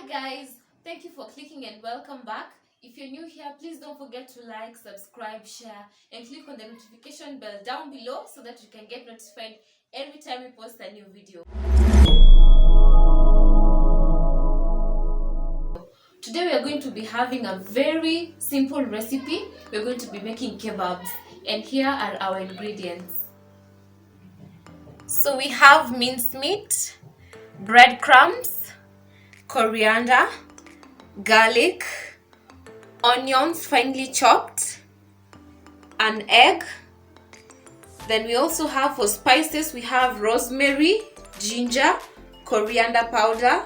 Hi guys, thank you for clicking and welcome back. If you're new here, please don't forget to like, subscribe, share and click on the notification bell down below so that you can get notified every time we post a new video. Today we are going to be having a very simple recipe. We're going to be making kebabs and here are our ingredients. So we have minced meat, breadcrumbs, coriander, garlic, onions finely chopped, an egg. Then we also have for spices, we have rosemary, ginger, coriander powder,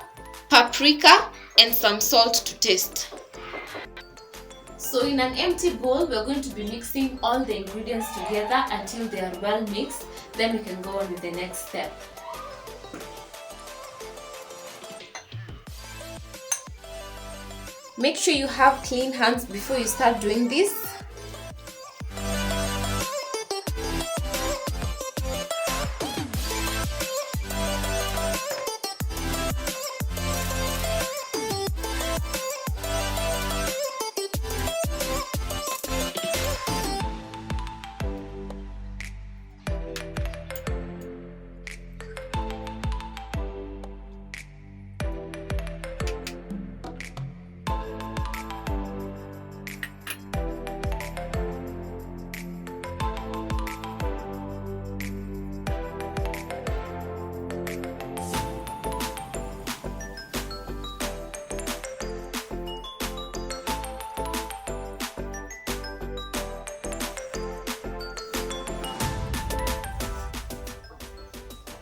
paprika and some salt to taste. So in an empty bowl, we're going to be mixing all the ingredients together until they are well mixed. Then we can go on with the next step. Make sure you have clean hands before you start doing this.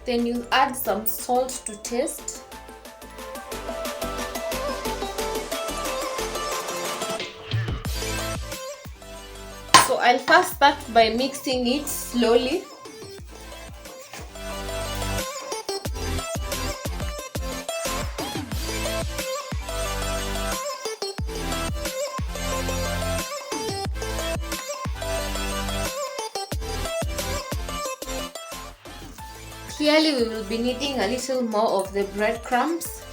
Then you add some salt to taste. So I'll first start by mixing it slowly. Clearly we will be needing a little more of the breadcrumbs.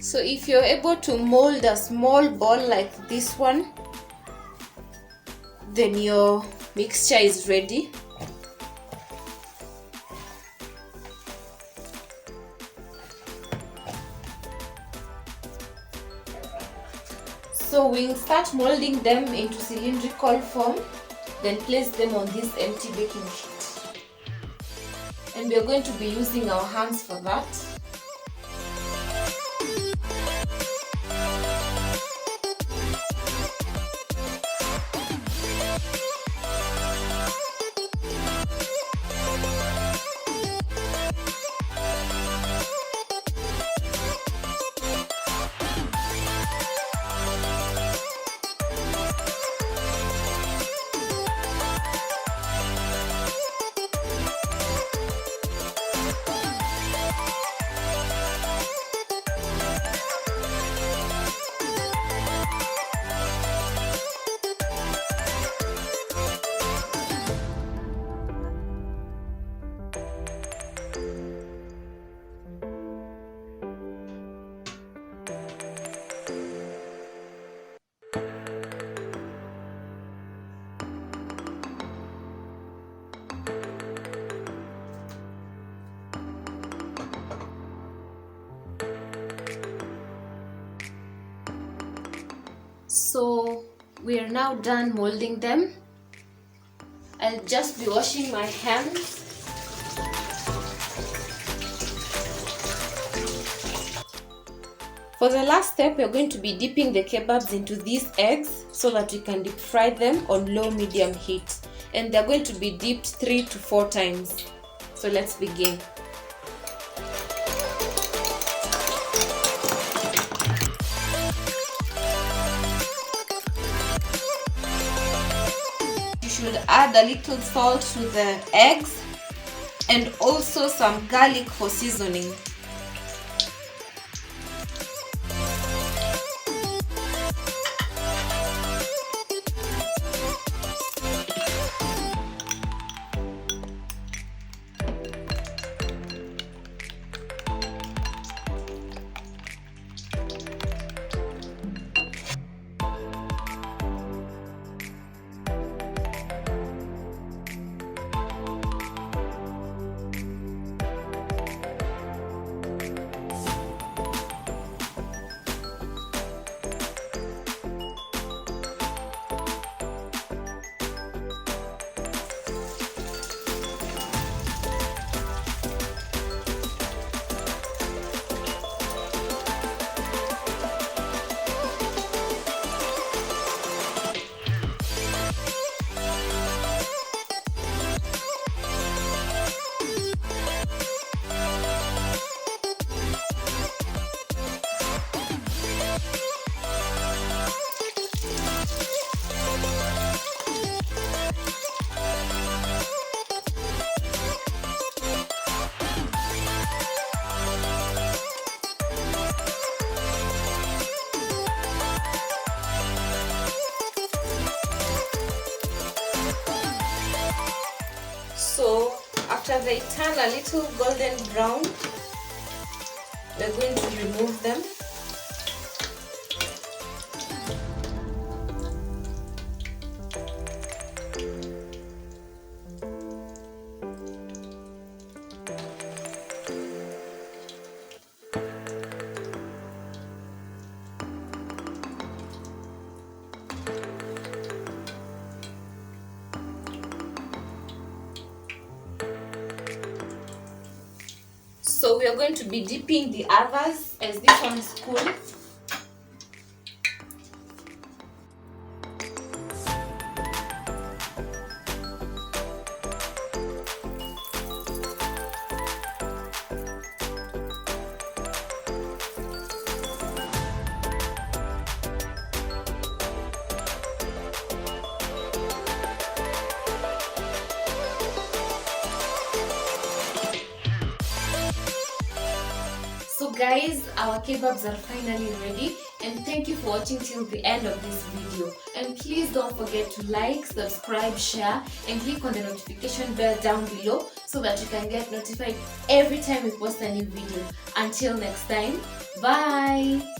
So if you're able to mold a small ball like this one, then your mixture is ready. So we'll start molding them into cylindrical form, then place them on this empty baking sheet. And we are going to be using our hands for that. So we are now done molding them. I'll just be washing my hands. For the last step, we're going to be dipping the kebabs into these eggs so that we can deep fry them on low medium heat. And they're going to be dipped 3 to 4 times. So let's begin. Should add a little salt to the eggs and also some garlic for seasoning. So after they turn a little golden brown, we're going to remove them. So we are going to be dipping the others as this one is cool. So guys, our kebabs are finally ready, and thank you for watching till the end of this video. And please don't forget to like, subscribe, share and click on the notification bell down below so that you can get notified every time we post a new video. Until next time, bye!